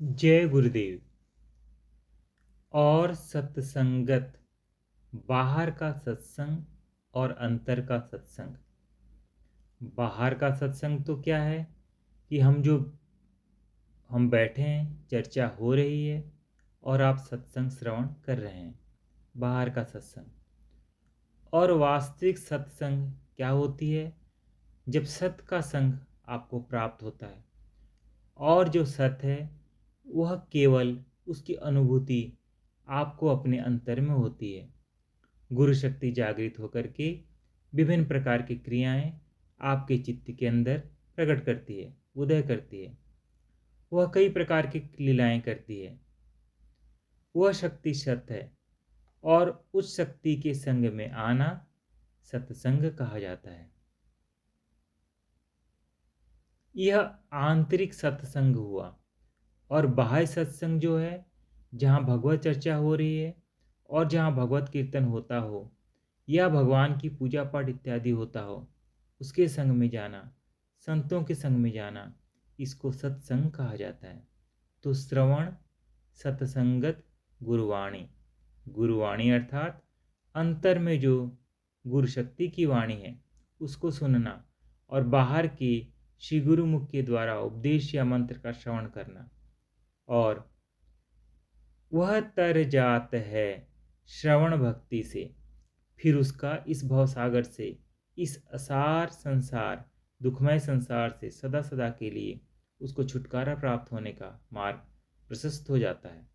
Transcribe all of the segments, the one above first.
जय गुरुदेव। और सत्संगत, बाहर का सत्संग और अंतर का सत्संग। बाहर का सत्संग तो क्या है कि हम बैठे हैं, चर्चा हो रही है और आप सत्संग श्रवण कर रहे हैं, बाहर का सत्संग। और वास्तविक सत्संग क्या होती है? जब सत्य का संग आपको प्राप्त होता है और जो सत्य है वह केवल उसकी अनुभूति आपको अपने अंतर में होती है। गुरु शक्ति जागृत होकर के विभिन्न प्रकार की क्रियाएं आपके चित्त के अंदर प्रकट करती है, उदय करती है। वह कई प्रकार की लीलाएं करती है। वह शक्ति सत्य है और उस शक्ति के संग में आना सत्संग कहा जाता है। यह आंतरिक सत्संग हुआ। और बाह्य सत्संग जो है, जहाँ भगवत चर्चा हो रही है और जहाँ भगवत कीर्तन होता हो या भगवान की पूजा पाठ इत्यादि होता हो, उसके संग में जाना, संतों के संग में जाना, इसको सत्संग कहा जाता है। तो श्रवण, सत्संगत, गुरुवाणी। गुरुवाणी अर्थात अंतर में जो गुरु शक्ति की वाणी है उसको सुनना और बाहर के श्री गुरुमुख के द्वारा उपदेश या मंत्र का श्रवण करना। और वह तर जात है श्रवण भक्ति से, फिर उसका इस भवसागर से, इस असार संसार, दुखमय संसार से सदा सदा के लिए उसको छुटकारा प्राप्त होने का मार्ग प्रशस्त हो जाता है।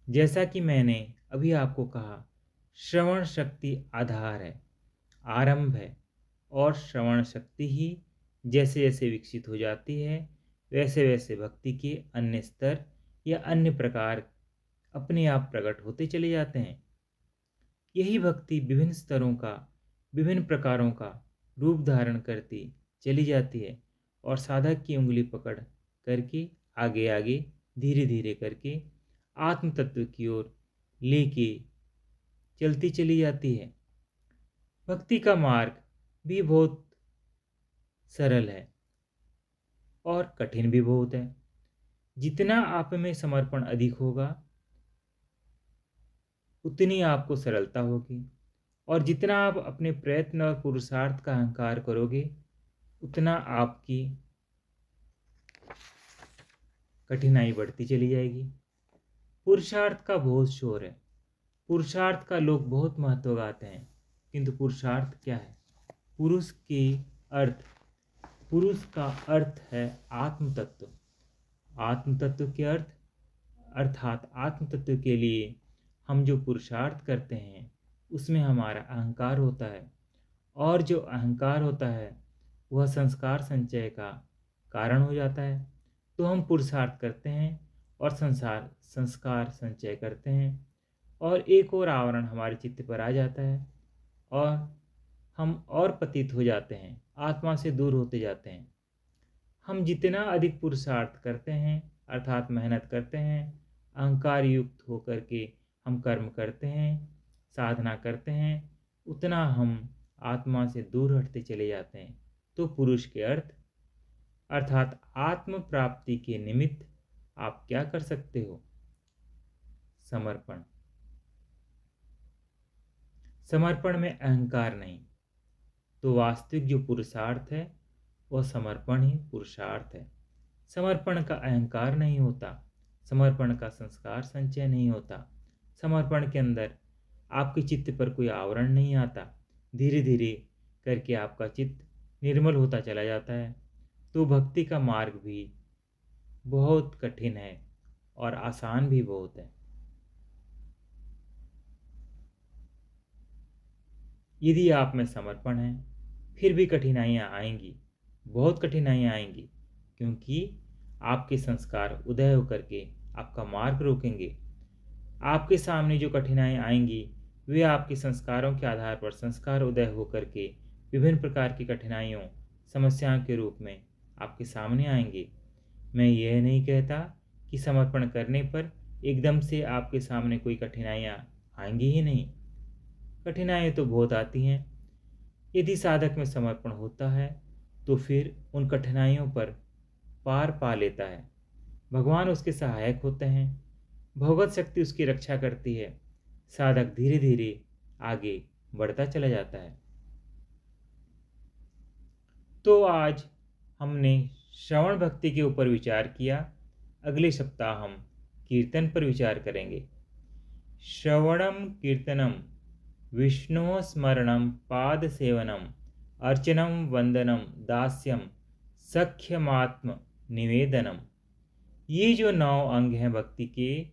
जैसा कि मैंने अभी आपको कहा, श्रवण शक्ति आधार है, आरंभ है। और श्रवण शक्ति ही जैसे जैसे विकसित हो जाती है वैसे वैसे भक्ति के अन्य स्तर या अन्य प्रकार अपने आप प्रकट होते चले जाते हैं। यही भक्ति विभिन्न स्तरों का, विभिन्न प्रकारों का रूप धारण करती चली जाती है और साधक की उंगली पकड़ करके आगे आगे धीरे धीरे करके आत्म तत्व की ओर लेके चलती चली जाती है। भक्ति का मार्ग भी बहुत सरल है और कठिन भी बहुत है। जितना आप में समर्पण अधिक होगा उतनी आपको सरलता होगी, और जितना आप अपने प्रयत्न और पुरुषार्थ का अहंकार करोगे उतना आपकी कठिनाई बढ़ती चली जाएगी। पुरुषार्थ का बहुत शोर है, पुरुषार्थ का लोग बहुत महत्व गाते हैं, किंतु पुरुषार्थ क्या है? पुरुष के अर्थ, पुरुष का अर्थ है आत्म तत्व। आत्म तत्व के अर्थ अर्थात आत्म तत्व के लिए हम जो पुरुषार्थ करते हैं उसमें हमारा अहंकार होता है, और जो अहंकार होता है वह संस्कार संचय का कारण हो जाता है। तो हम पुरुषार्थ करते हैं और संस्कार संचय करते हैं, और एक और आवरण हमारे चित्त पर आ जाता है और हम और पतित हो जाते हैं, आत्मा से दूर होते जाते हैं। हम जितना अधिक पुरुषार्थ करते हैं अर्थात मेहनत करते हैं, अहंकार युक्त होकर के हम कर्म करते हैं, साधना करते हैं, उतना हम आत्मा से दूर हटते चले जाते हैं। तो पुरुष के अर्थ अर्थात आत्म प्राप्ति के निमित्त आप क्या कर सकते हो? समर्पण। समर्पण में अहंकार नहीं। तो वास्तविक जो पुरुषार्थ है वह समर्पण ही पुरुषार्थ है। समर्पण का अहंकार नहीं होता, समर्पण का संस्कार संचय नहीं होता, समर्पण के अंदर आपके चित्त पर कोई आवरण नहीं आता, धीरे धीरे करके आपका चित्त निर्मल होता चला जाता है। तो भक्ति का मार्ग भी बहुत कठिन है और आसान भी बहुत है। यदि आप में समर्पण है फिर भी कठिनाइयाँ आएंगी, बहुत कठिनाइयाँ आएंगी, क्योंकि आपके संस्कार उदय होकर के आपका मार्ग रोकेंगे। आपके सामने जो कठिनाइयाँ आएंगी वे आपके संस्कारों के आधार पर संस्कार उदय होकर के विभिन्न प्रकार की कठिनाइयों, समस्याओं के रूप में आपके सामने आएंगे। मैं यह नहीं कहता कि समर्पण करने पर एकदम से आपके सामने कोई कठिनाइयाँ आएंगी ही नहीं। कठिनाइयाँ तो बहुत आती हैं। यदि साधक में समर्पण होता है तो फिर उन कठिनाइयों पर पार पा लेता है। भगवान उसके सहायक होते हैं। भगवत शक्ति उसकी रक्षा करती है। साधक धीरे धीरे आगे बढ़ता चला जाता है। तो आज हमने श्रवण भक्ति के ऊपर विचार किया। अगले सप्ताह हम कीर्तन पर विचार करेंगे। श्रवणम कीर्तनम विष्णु स्मरणम पाद सेवनम अर्चनम वंदनम दास्यम सख्यमात्म निवेदनम। ये जो 9 अंग हैं भक्ति के,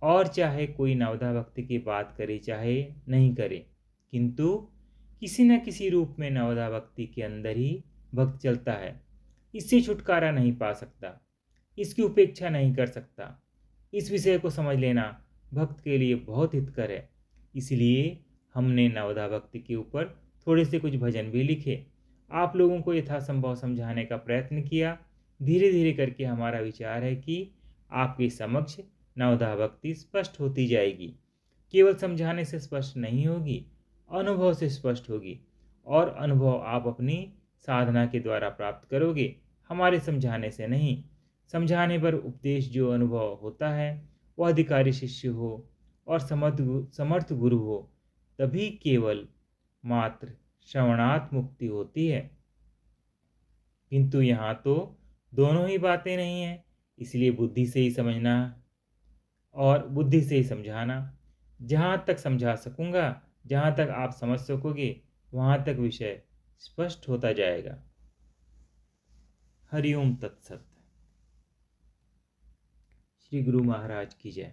और चाहे कोई नवधा भक्ति की बात करे चाहे नहीं करे, किंतु किसी न किसी रूप में नवधा भक्ति के अंदर ही भक्त चलता है। इससे छुटकारा नहीं पा सकता, इसकी उपेक्षा नहीं कर सकता। इस विषय को समझ लेना भक्त के लिए बहुत हितकर है। इसलिए हमने नवधा भक्ति के ऊपर थोड़े से कुछ भजन भी लिखे, आप लोगों को यथासंभव समझाने का प्रयत्न किया। धीरे धीरे करके हमारा विचार है कि आपके समक्ष नवधा भक्ति स्पष्ट होती जाएगी। केवल समझाने से स्पष्ट नहीं होगी, अनुभव से स्पष्ट होगी, और अनुभव आप अपनी साधना के द्वारा प्राप्त करोगे, हमारे समझाने से नहीं। समझाने पर उपदेश जो अनुभव होता है वह अधिकारी शिष्य हो और समर्थ गुरु हो, तभी केवल मात्र श्रवणात् मुक्ति होती है। किंतु यहाँ तो दोनों ही बातें नहीं हैं, इसलिए बुद्धि से ही समझना और बुद्धि से ही समझाना। जहाँ तक समझा सकूँगा, जहाँ तक आप समझ सकोगे, वहाँ तक विषय स्पष्ट होता जाएगा। हरिओम तत्सत। श्री गुरु महाराज की जय।